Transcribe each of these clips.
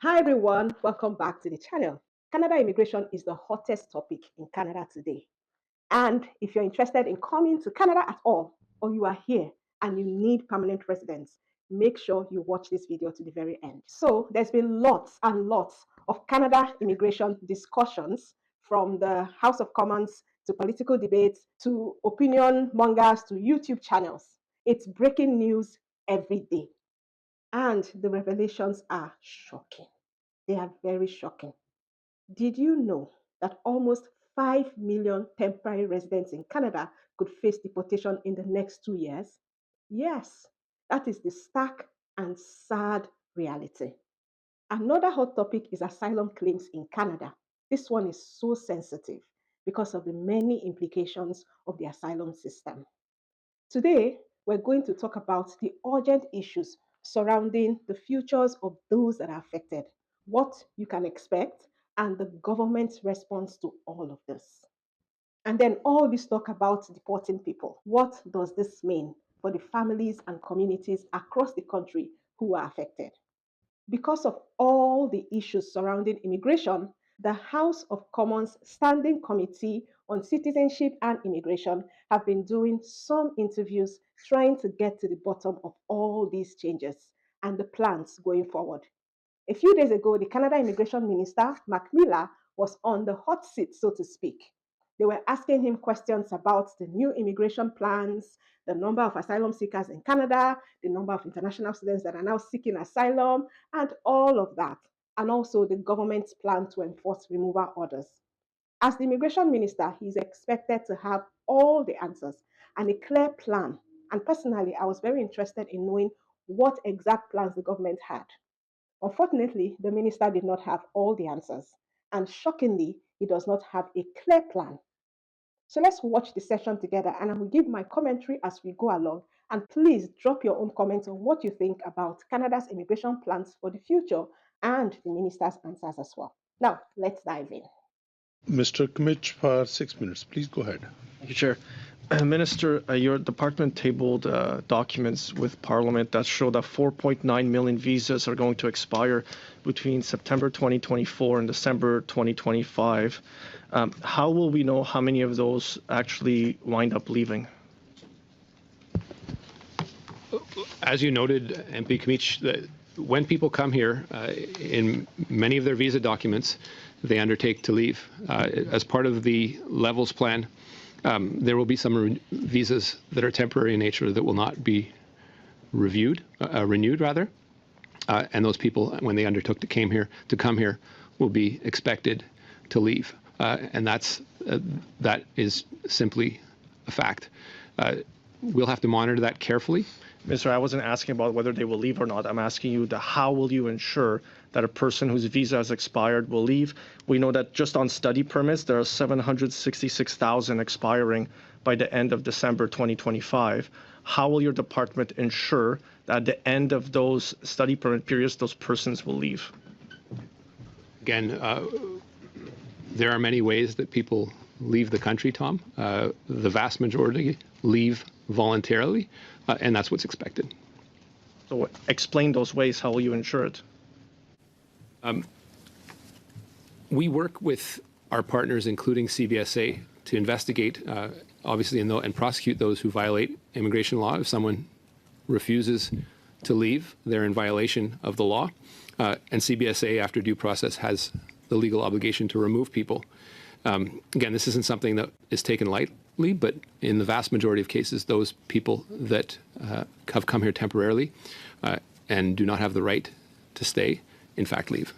Hi everyone, welcome back to the channel. Canada immigration is the hottest topic in Canada today. And if you're interested in coming to Canada at all, or you are here and you need permanent residence, make sure you watch this video to the very end. So there's been lots and lots of Canada immigration discussions, from the House of Commons to political debates to opinion mongers to YouTube channels. It's breaking news every day. And the revelations are shocking. They are very shocking. Did you know that almost 5 million temporary residents in Canada could face deportation in the next 2 years? Yes, that is the stark and sad reality. Another hot topic is asylum claims in Canada. This one is so sensitive because of the many implications of the asylum system. Today, we're going to talk about the urgent issues surrounding the futures of those that are affected, what you can expect, and the government's response to all of this. And then all this talk about deporting people. What does this mean for the families and communities across the country who are affected? Because of all the issues surrounding immigration, the House of Commons Standing Committee on Citizenship and Immigration have been doing some interviews trying to get to the bottom of all these changes and the plans going forward. A few days ago, the Canada Immigration Minister, Mark Miller, was on the hot seat, so to speak. They were asking him questions about the new immigration plans, the number of asylum seekers in Canada, the number of international students that are now seeking asylum, and all of that, and also the government's plan to enforce removal orders. As the immigration minister, he is expected to have all the answers and a clear plan. And personally, I was very interested in knowing what exact plans the government had. Unfortunately, the minister did not have all the answers, and shockingly, he does not have a clear plan. So let's watch the session together, and I will give my commentary as we go along. And please drop your own comments on what you think about Canada's immigration plans for the future and the minister's answers as well. Now, let's dive in. Mr. Kmich, for 6 minutes. Please go ahead. Thank you, Chair. Minister, your department tabled documents with Parliament that show that 4.9 million visas are going to expire between September 2024 and December 2025. How will we know how many of those actually wind up leaving? As you noted, MP Kmich, when people come here, in many of their visa documents, they undertake to leave. As part of the levels plan, there will be some visas that are temporary in nature that will not be renewed, and those people, when they undertook to come here, will be expected to leave, and that is simply a fact. We'll have to monitor that carefully. Mr. I wasn't asking about whether they will leave or not. I'm asking you how will you ensure that a person whose visa has expired will leave? We know that just on study permits, there are 766,000 expiring by the end of December 2025. How will your department ensure that at the end of those study permit periods, those persons will leave? Again, there are many ways that people leave the country, Tom. The vast majority leave voluntarily, and that's what's expected. So explain those ways. How will you ensure it? We work with our partners, including CBSA, to investigate, obviously, and prosecute those who violate immigration law. If someone refuses to leave, they're in violation of the law. And CBSA, after due process, has the legal obligation to remove people. Again, this isn't something that is taken lightly, but in the vast majority of cases, those people that have come here temporarily and do not have the right to stay, in fact, leave.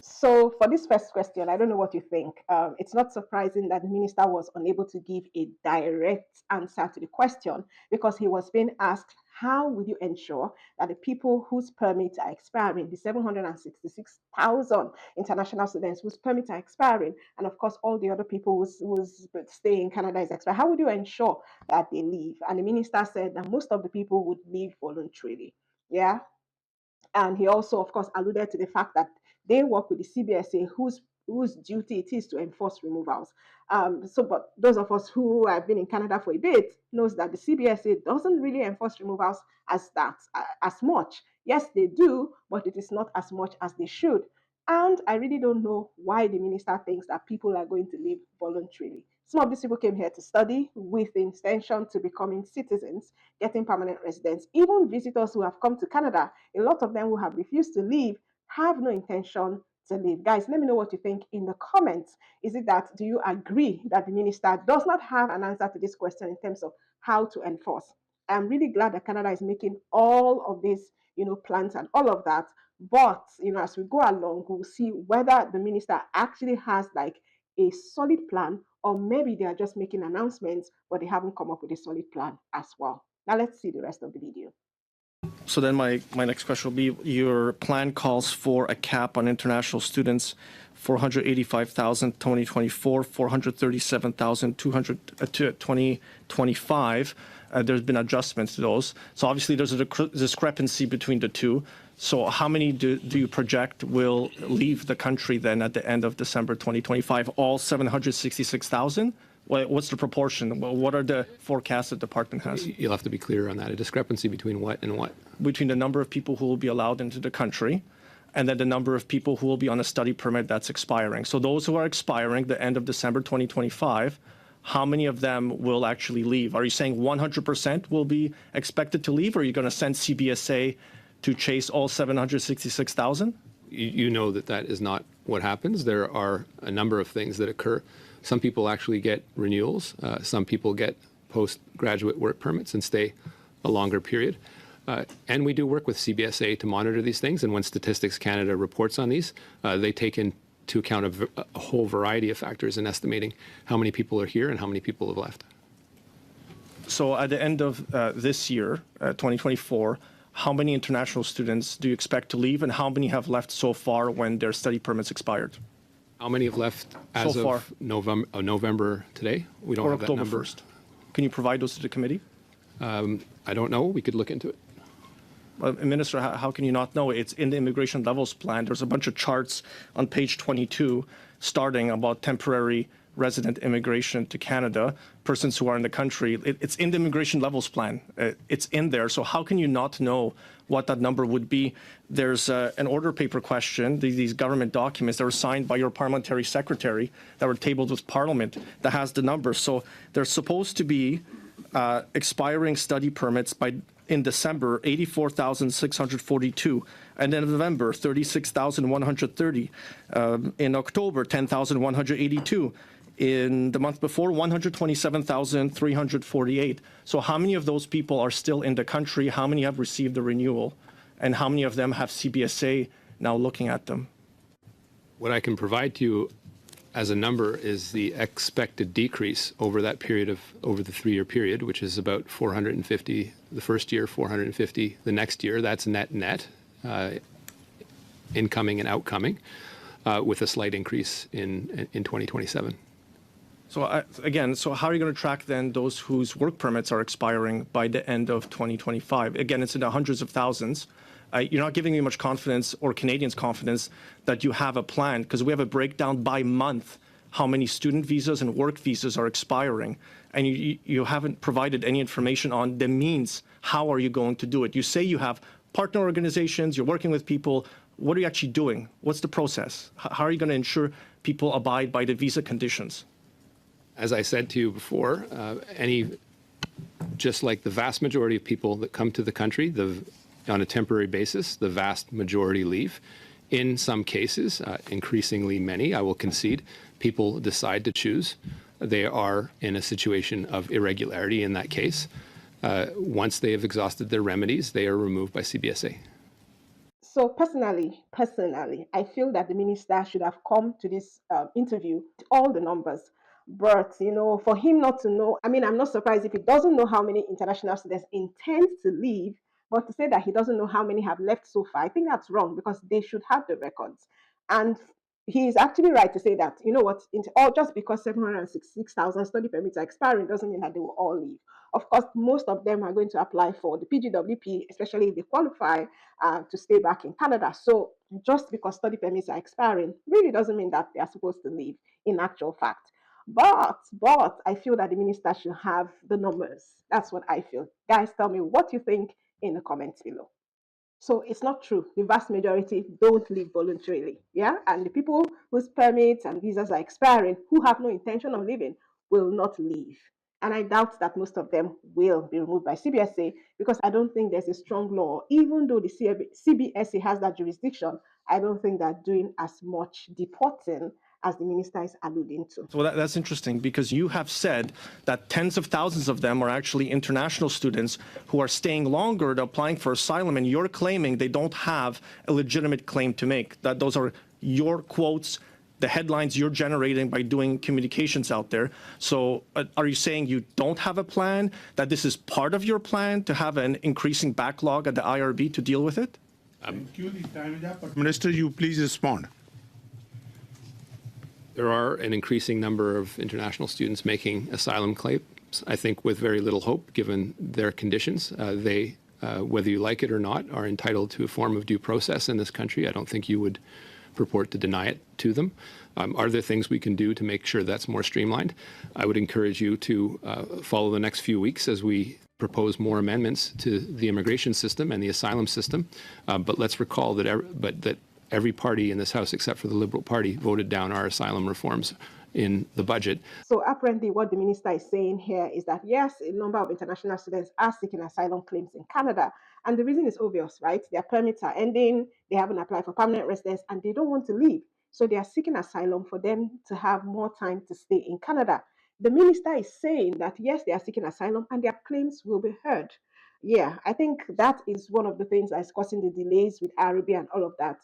So for this first question, I don't know what you think. It's not surprising that the minister was unable to give a direct answer to the question, because he was being asked, how will you ensure that the people whose permits are expiring, the 766,000 international students whose permits are expiring, and of course all the other people whose stay in Canada is expiring, how would you ensure that they leave? And the minister said that most of the people would leave voluntarily. Yeah. And he also, of course, alluded to the fact that they work with the CBSA, whose duty it is to enforce removals. But those of us who have been in Canada for a bit knows that the CBSA doesn't really enforce removals as much. Yes, they do, but it is not as much as they should. And I really don't know why the minister thinks that people are going to leave voluntarily. Some of these people came here to study with the intention to becoming citizens, getting permanent residence. Even visitors who have come to Canada, a lot of them who have refused to leave have no intention to leave. Guys, let me know what you think in the comments. Is it that, do you agree that the minister does not have an answer to this question in terms of how to enforce? I'm really glad that Canada is making all of these, plans and all of that. But, as we go along, we'll see whether the minister actually has like a solid plan, or maybe they are just making announcements, but they haven't come up with a solid plan as well. Now let's see the rest of the video. So then my next question will be, your plan calls for a cap on international students, 485,000 2024, 437,000 2025. There's been adjustments to those. So obviously there's a discrepancy between the two. So how many do you project will leave the country then at the end of December 2025? All 766,000? What's the proportion? What are the forecasts the department has? You'll have to be clear on that. A discrepancy between what and what? Between the number of people who will be allowed into the country and then the number of people who will be on a study permit that's expiring. So those who are expiring the end of December 2025, how many of them will actually leave? Are you saying 100% will be expected to leave, or are you going to send CBSA to chase all 766,000? You know that is not what happens. There are a number of things that occur. Some people actually get renewals. Some people get postgraduate work permits and stay a longer period. And we do work with CBSA to monitor these things. And when Statistics Canada reports on these, they take into account a whole variety of factors in estimating how many people are here and how many people have left. So at the end of this year, 2024, how many international students do you expect to leave, and how many have left so far when their study permits expired? How many have left as so far? Of November today? We don't or have October that number. 1st. Can you provide those to the committee? I don't know. We could look into it. Minister, how can you not know? It's in the immigration levels plan. There's a bunch of charts on page 22 starting about temporary resident immigration to Canada, persons who are in the country. It's in the immigration levels plan. It's in there. So how can you not know what that number would be? There's an order paper question, these government documents that were signed by your parliamentary secretary that were tabled with Parliament that has the numbers. So there's supposed to be expiring study permits in December, 84,642. And then in November, 36,130. In October, 10,182. In the month before, 127,348. So how many of those people are still in the country? How many have received the renewal? And how many of them have CBSA now looking at them? What I can provide to you as a number is the expected decrease over that period over the 3-year period, which is about 450 the first year, 450 the next year. That's net, incoming and outcoming, with a slight increase in 2027. So again, so how are you going to track then those whose work permits are expiring by the end of 2025? Again, it's in the hundreds of thousands. You're not giving me much confidence, or Canadians confidence, that you have a plan, because we have a breakdown by month how many student visas and work visas are expiring, and you haven't provided any information on the means. How are you going to do it? You say you have partner organizations, you're working with people. What are you actually doing? What's the process? How are you going to ensure people abide by the visa conditions? As I said to you before, just like the vast majority of people that come to the country, on a temporary basis, the vast majority leave. In some cases, increasingly many, I will concede, people decide to choose. They are in a situation of irregularity in that case. Once they have exhausted their remedies, they are removed by CBSA. So personally, I feel that the minister should have come to this interview with all the numbers. But, for him not to know, I'm not surprised if he doesn't know how many international students intend to leave, but to say that he doesn't know how many have left so far, I think that's wrong, because they should have the records. And he is actually right to say that, just because 766,000 study permits are expiring doesn't mean that they will all leave. Of course, most of them are going to apply for the PGWP, especially if they qualify to stay back in Canada. So just because study permits are expiring really doesn't mean that they are supposed to leave in actual fact. But I feel that the minister should have the numbers. That's what I feel. Guys, tell me what you think in the comments below. So it's not true. The vast majority don't leave voluntarily. Yeah. And the people whose permits and visas are expiring, who have no intention of leaving, will not leave. And I doubt that most of them will be removed by CBSA because I don't think there's a strong law. Even though the CBSA has that jurisdiction, I don't think they're doing as much deporting as the minister is alluding to. So that's interesting because you have said that tens of thousands of them are actually international students who are staying longer, they're applying for asylum, and you're claiming they don't have a legitimate claim to make. That those are your quotes, the headlines you're generating by doing communications out there. So are you saying you don't have a plan, that this is part of your plan to have an increasing backlog at the IRB to deal with it? Thank you. The time is up. Minister, you please respond. There are an increasing number of international students making asylum claims, I think with very little hope, given their conditions. They, whether you like it or not, are entitled to a form of due process in this country. I don't think you would purport to deny it to them. Are there things we can do to make sure that's more streamlined? I would encourage you to follow the next few weeks as we propose more amendments to the immigration system and the asylum system. But let's recall that every party in this House, except for the Liberal Party, voted down our asylum reforms in the budget. So apparently what the minister is saying here is that, yes, a number of international students are seeking asylum claims in Canada. And the reason is obvious, right? Their permits are ending, they haven't applied for permanent residence, and they don't want to leave. So they are seeking asylum for them to have more time to stay in Canada. The minister is saying that, yes, they are seeking asylum and their claims will be heard. Yeah, I think that is one of the things that is causing the delays with IRB and all of that.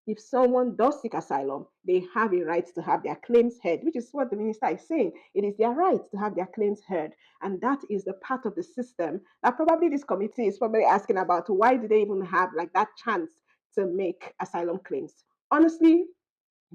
If someone does seek asylum, they have a right to have their claims heard, which is what the minister is saying. It is their right to have their claims heard. And that is the part of the system that probably this committee is probably asking about. Why do they even have like that chance to make asylum claims? Honestly,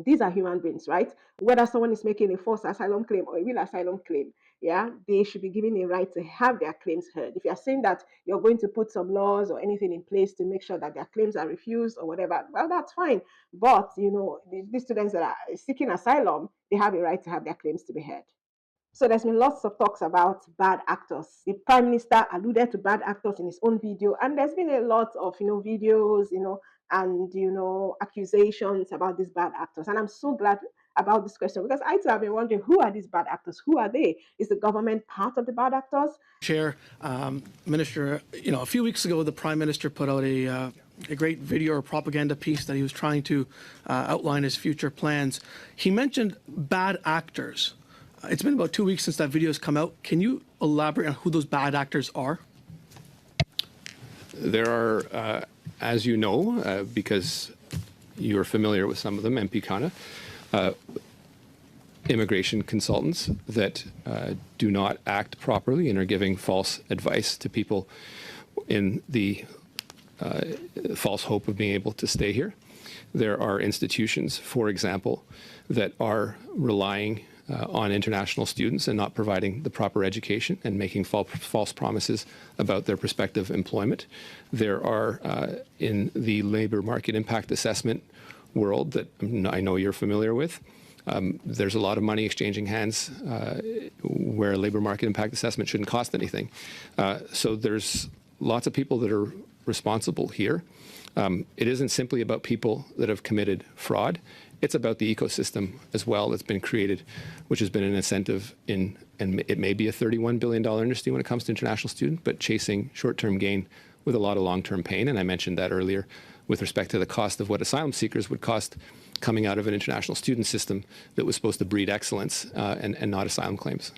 these are human beings, right? Whether someone is making a false asylum claim or a real asylum claim, yeah, they should be given a right to have their claims heard. If you're saying that you're going to put some laws or anything in place to make sure that their claims are refused or whatever, well, that's fine. But, the students that are seeking asylum, they have a right to have their claims to be heard. So there's been lots of talks about bad actors. The Prime Minister alluded to bad actors in his own video, and there's been a lot of videos, and accusations about these bad actors. And I'm so glad about this question because I too have been wondering, who are these bad actors? Who are they? Is the government part of the bad actors? Chair, Minister, a few weeks ago, the Prime Minister put out a great video or propaganda piece that he was trying to outline his future plans. He mentioned bad actors. It's been about 2 weeks since that video has come out. Can you elaborate on who those bad actors are? There are, as you know, because you're familiar with some of them, MP Khanna, immigration consultants that do not act properly and are giving false advice to people in the false hope of being able to stay here. There are institutions, for example, that are relying on international students and not providing the proper education and making false promises about their prospective employment. There are, in the labor market impact assessment world that I know you're familiar with, there's a lot of money exchanging hands where labor market impact assessment shouldn't cost anything. So there's lots of people that are responsible here. It isn't simply about people that have committed fraud. It's about the ecosystem as well that's been created, which has been an incentive in, and it may be a $31 billion industry when it comes to international students, but chasing short-term gain with a lot of long-term pain. And I mentioned that earlier with respect to the cost of what asylum seekers would cost coming out of an international student system that was supposed to breed excellence and not asylum claims.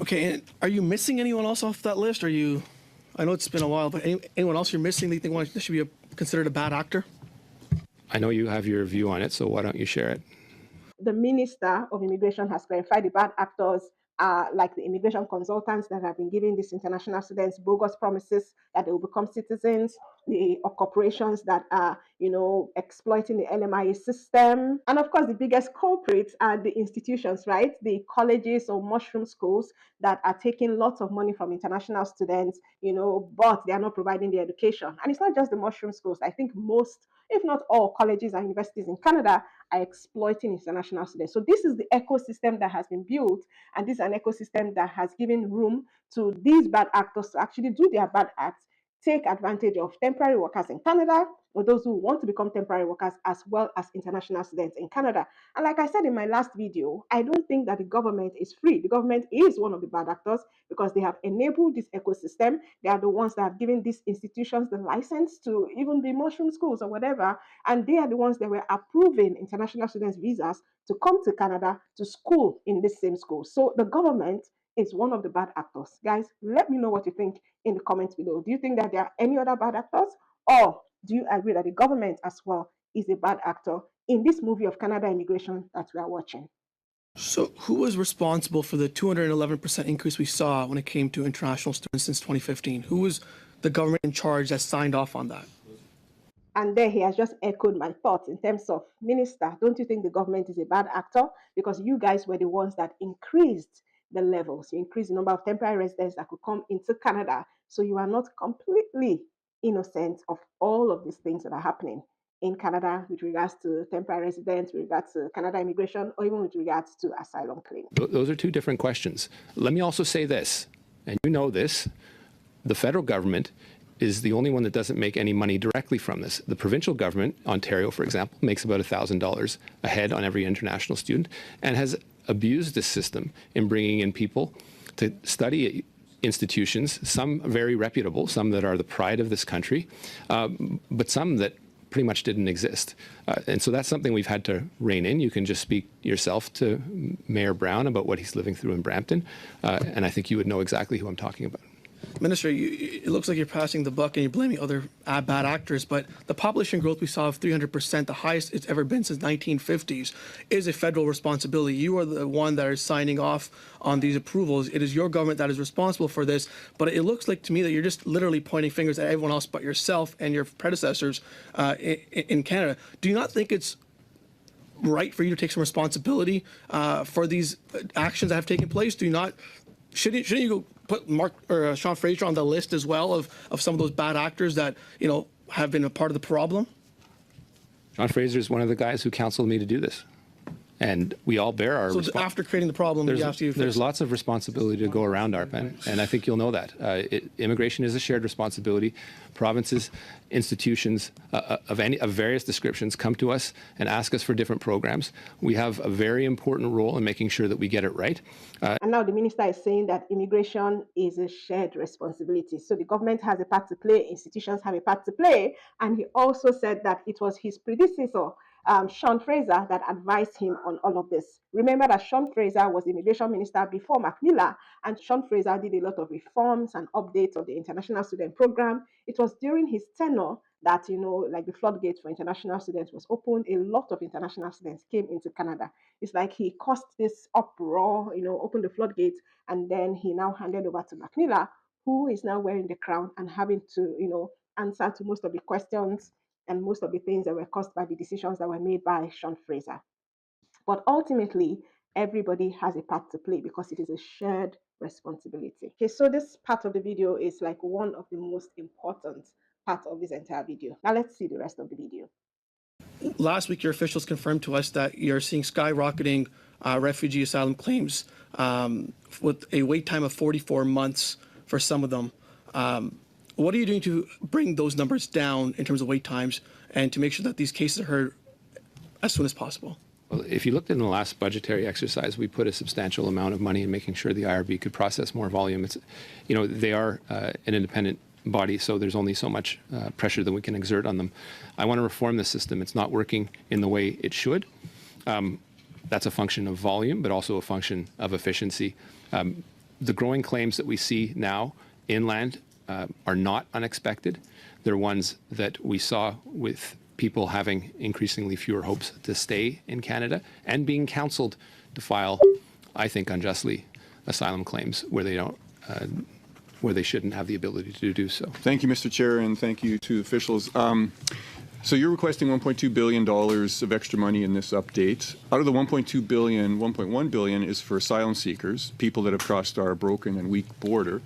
Okay, and are you missing anyone else off that list? I know it's been a while, but anyone else you're missing that you think this should be considered a bad actor? I know you have your view on it, so why don't you share it? The Minister of Immigration has clarified the bad actors are like the immigration consultants that have been giving these international students bogus promises that they will become citizens, the corporations that are, exploiting the LMIA system. And of course, the biggest culprits are the institutions, right? The colleges or mushroom schools that are taking lots of money from international students, but they are not providing the education. And it's not just the mushroom schools. I think most, if not all, colleges and universities in Canada are exploiting international students. So this is the ecosystem that has been built, and this is an ecosystem that has given room to these bad actors to actually do their bad acts, take advantage of temporary workers in Canada, or those who want to become temporary workers, as well as international students in Canada. And like I said in my last video, I don't think that the government is free. The government is one of the bad actors because they have enabled this ecosystem. They are the ones that have given these institutions the license to even be mushroom schools or whatever. And they are the ones that were approving international students' visas to come to Canada to school in this same school. So the government is one of the bad actors. Guys, let me know what you think in the comments below. Do you think that there are any other bad actors? Or do you agree that the government as well is a bad actor in this movie of Canada immigration that we are watching? So who was responsible for the 211% increase we saw when it came to international students since 2015? Who was the government in charge that signed off on that? And there he has just echoed my thoughts in terms of, Minister, don't you think the government is a bad actor? Because you guys were the ones that increased the levels. You increased the number of temporary residents that could come into Canada. So you are not completely innocent of all of these things that are happening in Canada with regards to temporary residents, with regards to Canada immigration, or even with regards to asylum claims. Those are two different questions. Let me also say this, and you know this, the federal government is the only one that doesn't make any money directly from this. The provincial government, Ontario, for example, makes about $1,000 a head on every international student and has abused this system in bringing in people to study at institutions, some very reputable, some that are the pride of this country, but some that pretty much didn't exist. And so that's something we've had to rein in. You can just speak yourself to Mayor Brown about what he's living through in Brampton, and I think you would know exactly who I'm talking about. Minister, it looks like you're passing the buck and you're blaming other bad actors, but the population growth we saw of 300%, the highest it's ever been since 1950s, is a federal responsibility. You are the one that is signing off on these approvals. It is your government that is responsible for this, but it looks like to me that you're just literally pointing fingers at everyone else but yourself and your predecessors in Canada. Do you not think it's right for you to take some responsibility for these actions that have taken place? Do you not? Shouldn't you go put Mark or Sean Fraser on the list as well of some of those bad actors that have been a part of the problem? Sean Fraser is one of the guys who counseled me to do this, and we all bear our. So after creating the problem, there's lots of responsibility to go around, Arpan, and I think you'll know that. Immigration is a shared responsibility. Provinces, institutions of various descriptions come to us and ask us for different programs. We have a very important role in making sure that we get it right. And now the minister is saying that immigration is a shared responsibility. So the government has a part to play, institutions have a part to play, and he also said that it was his predecessor, Sean Fraser, that advised him on all of this. Remember that Sean Fraser was the immigration minister before Macmillan, and Sean Fraser did a lot of reforms and updates of the international student program. It was during his tenure that, like the floodgates for international students was opened. A lot of international students came into Canada. It's like he caused this uproar, opened the floodgates, and then he now handed over to Macmillan, who is now wearing the crown and having to, answer to most of the questions and most of the things that were caused by the decisions that were made by Sean Fraser. But ultimately, everybody has a part to play because it is a shared responsibility. Okay, so this part of the video is like one of the most important parts of this entire video. Now let's see the rest of the video. Last week, your officials confirmed to us that you're seeing skyrocketing refugee asylum claims with a wait time of 44 months for some of them. What are you doing to bring those numbers down in terms of wait times and to make sure that these cases are heard as soon as possible? Well, if you looked in the last budgetary exercise, we put a substantial amount of money in making sure the IRB could process more volume. It's, they are an independent body, so there's only so much pressure that we can exert on them. I want to reform the system. It's not working in the way it should. That's a function of volume, but also a function of efficiency. The growing claims that we see now inland are not unexpected. They're ones that we saw with people having increasingly fewer hopes to stay in Canada and being counseled to file, I think unjustly, asylum claims where they don't, where they shouldn't have the ability to do so. Thank you, Mr. Chair, and thank you to officials. So you're requesting $1.2 billion of extra money in this update. Out of the $1.2 billion, $1.1 billion is for asylum seekers, people that have crossed our broken and weak border.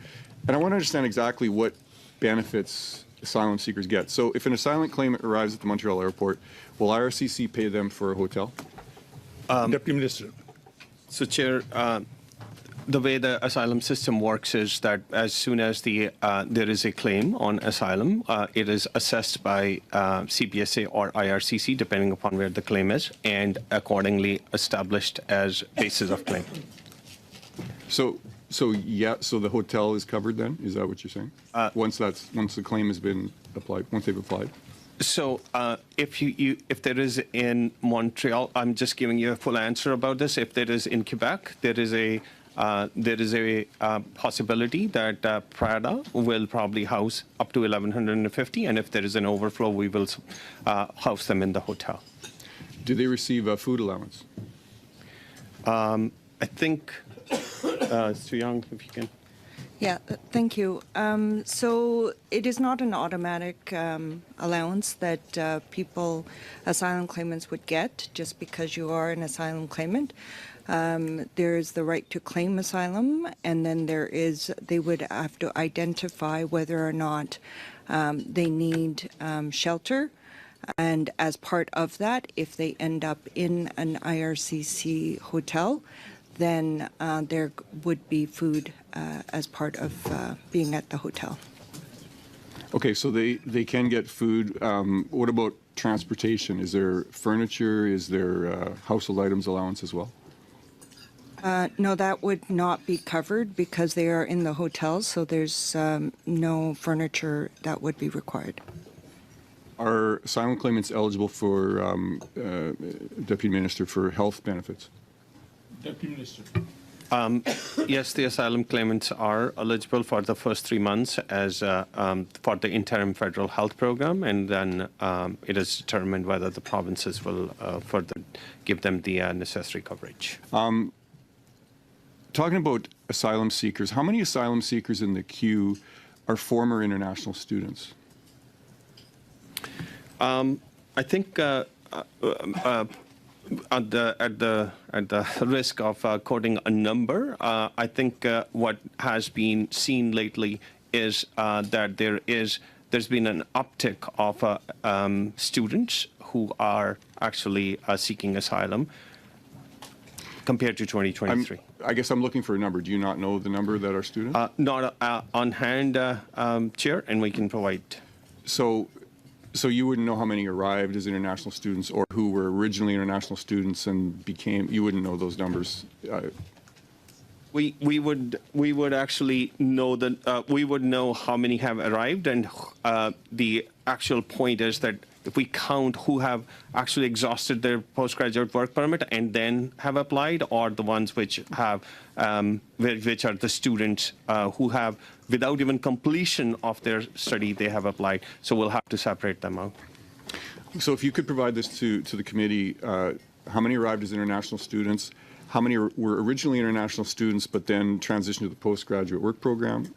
And I want to understand exactly what benefits asylum seekers get. So if an asylum claimant arrives at the Montreal airport, will IRCC pay them for a hotel? Deputy Minister. So, Chair, the way the asylum system works is that as soon as there is a claim on asylum, it is assessed by CBSA or IRCC, depending upon where the claim is, and accordingly established as basis of claim. So the hotel is covered then? Is that what you're saying? Once the claim has been applied, once they've applied? So if there is in Montreal, I'm just giving you a full answer about this. If there is in Quebec, there is a possibility that Prada will probably house up to 1,150, and if there is an overflow, we will house them in the hotel. Do they receive a food allowance? I think it's too young, if you can. Yeah, thank you. So it is not an automatic allowance that asylum claimants would get just because you are an asylum claimant. There is the right to claim asylum, and then they would have to identify whether or not they need shelter. And as part of that, if they end up in an IRCC hotel, then there would be food as part of being at the hotel. Okay, so they can get food. What about transportation? Is there furniture? Is there household items allowance as well? No, that would not be covered because they are in the hotel, so there's no furniture that would be required. Are asylum claimants eligible for, Deputy Minister, for health benefits? Deputy Minister. Yes, the asylum claimants are eligible for the first 3 months as for the interim federal health program, and then it is determined whether the provinces will further give them the necessary coverage. Talking about asylum seekers, how many asylum seekers in the queue are former international students? I think at the risk of quoting a number, I think what has been seen lately is that there's been an uptick of students who are actually seeking asylum compared to 2023. I guess I'm looking for a number. Do you not know the number that are students? Not on hand, Chair, and we can provide. So you wouldn't know how many arrived as international students or who were originally international students and you wouldn't know those numbers? We would actually know we would know how many have arrived, and the actual point is that if we count who have actually exhausted their postgraduate work permit and then have applied, or the ones which have which are the students who have, without even completion of their study, they have applied. So we'll have to separate them out. So if you could provide this to the committee, how many arrived as international students? How many were originally international students but then transitioned to the postgraduate work program?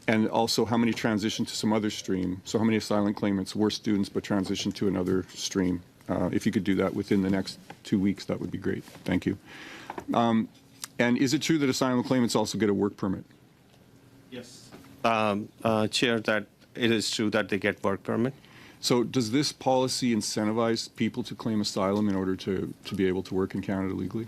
And also how many transitioned to some other stream? So how many asylum claimants were students but transitioned to another stream? If you could do that within the next 2 weeks, that would be great. Thank you. And is it true that asylum claimants also get a work permit? Yes. Chair, that it is true that they get work permit. So does this policy incentivize people to claim asylum in order to be able to work in Canada legally?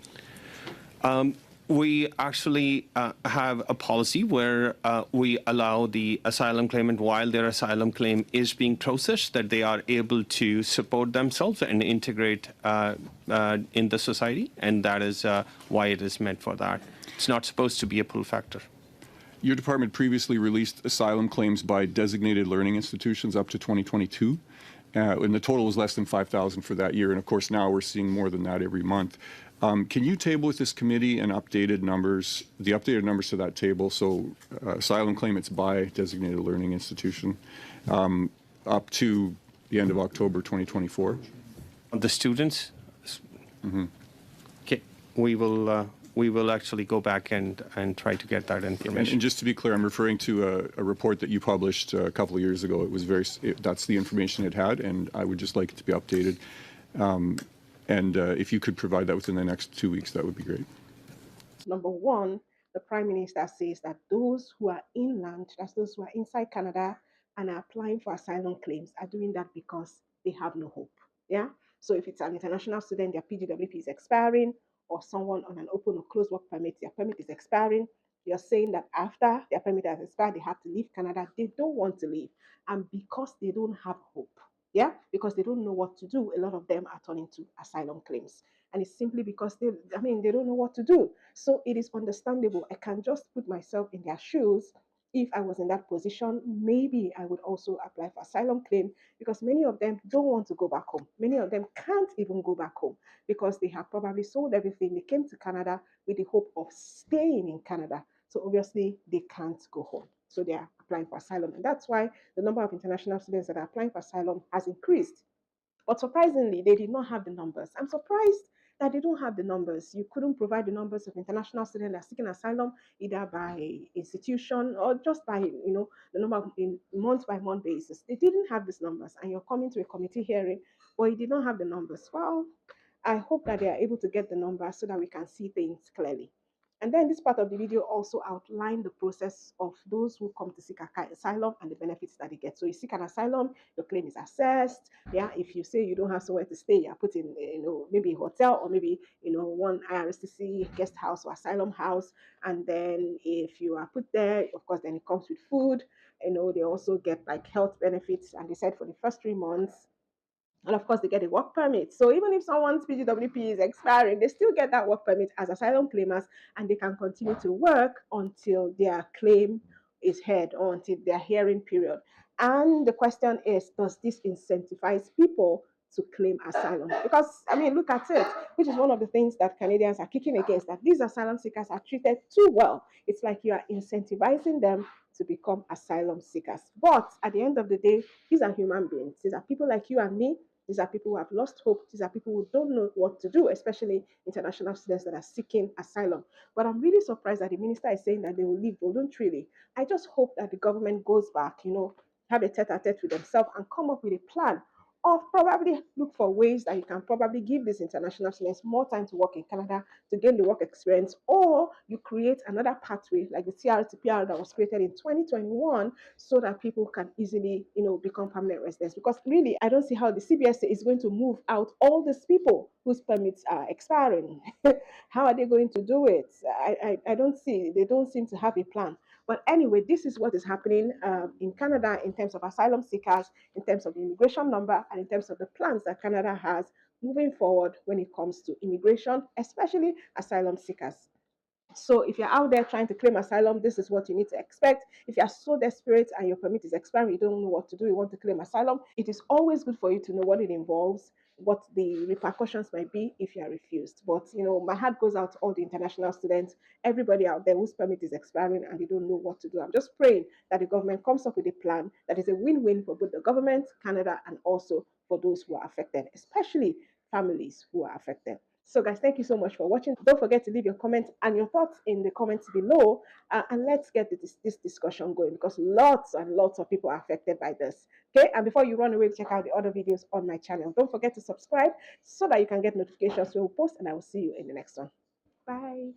We actually have a policy where we allow the asylum claimant, while their asylum claim is being processed, that they are able to support themselves and integrate in the society, and that is why it is meant for that. It's not supposed to be a pull factor. Your department previously released asylum claims by designated learning institutions up to 2022, and the total was less than 5,000 for that year, and of course now we're seeing more than that every month. Can you table with this committee the updated numbers to that table, so asylum claimants by designated learning institution up to the end of October 2024? The students? Mm-hmm. Okay, we will actually go back and try to get that information. And just to be clear, I'm referring to a report that you published a couple of years ago. It was that's the information it had, and I would just like it to be updated. And if you could provide that within the next 2 weeks, that would be great. Number one, the Prime Minister says that those who are inland, that's those who are inside Canada and are applying for asylum claims, are doing that because they have no hope. Yeah. So if it's an international student, their PGWP is expiring, or someone on an open or closed work permit, their permit is expiring. You're saying that after their permit has expired, they have to leave Canada. They don't want to leave. And because they don't have hope, yeah, because they don't know what to do, a lot of them are turning to asylum claims. And it's simply because they don't know what to do. So it is understandable. I can just put myself in their shoes. If I was in that position, maybe I would also apply for asylum claim, because many of them don't want to go back home. Many of them can't even go back home because they have probably sold everything. They came to Canada with the hope of staying in Canada. So obviously they can't go home. So they are applying for asylum. And that's why the number of international students that are applying for asylum has increased. But surprisingly, they did not have the numbers. I'm surprised that they don't have the numbers. You couldn't provide the numbers of international students that are seeking asylum, either by institution or just by, the number in month by month basis. They didn't have these numbers, and you're coming to a committee hearing, but you did not have the numbers. Well, I hope that they are able to get the numbers so that we can see things clearly. And then this part of the video also outlined the process of those who come to seek asylum and the benefits that they get. So you seek an asylum, your claim is assessed. Yeah, if you say you don't have somewhere to stay, you're put in, maybe a hotel or maybe, one IRCC guest house or asylum house. And then if you are put there, of course, then it comes with food. They also get like health benefits. And they said for the first 3 months, and of course, they get a work permit. So even if someone's PGWP is expiring, they still get that work permit as asylum claimers, and they can continue to work until their claim is heard or until their hearing period. And the question is, does this incentivize people to claim asylum? Because, look at it, which is one of the things that Canadians are kicking against, that these asylum seekers are treated too well. It's like you are incentivizing them to become asylum seekers. But at the end of the day, these are human beings. These are people like you and me. These are people who have lost hope. These are people who don't know what to do, especially international students that are seeking asylum. But I'm really surprised that the minister is saying that they will leave voluntarily. I just hope that the government goes back, have a tete-a-tete with themselves and come up with a plan, or probably look for ways that you can probably give these international students more time to work in Canada to gain the work experience, or you create another pathway like the TRTPR that was created in 2021 so that people can easily, become permanent residents. Because really, I don't see how the CBSA is going to move out all these people whose permits are expiring. How are they going to do it? I don't see. They don't seem to have a plan. But anyway, this is what is happening in Canada in terms of asylum seekers, in terms of the immigration number, and in terms of the plans that Canada has moving forward when it comes to immigration, especially asylum seekers. So if you're out there trying to claim asylum, this is what you need to expect. If you're so desperate and your permit is expiring, you don't know what to do, you want to claim asylum, it is always good for you to know what it involves, what the repercussions might be if you are refused. But, my heart goes out to all the international students, everybody out there whose permit is expiring and they don't know what to do. I'm just praying that the government comes up with a plan that is a win-win for both the government, Canada, and also for those who are affected, especially families who are affected. So guys, thank you so much for watching. Don't forget to leave your comments and your thoughts in the comments below, and let's get this discussion going, because lots and lots of people are affected by this. Okay, and before you run away, check out the other videos on my channel. Don't forget to subscribe so that you can get notifications when we post, and I will see you in the next one. Bye.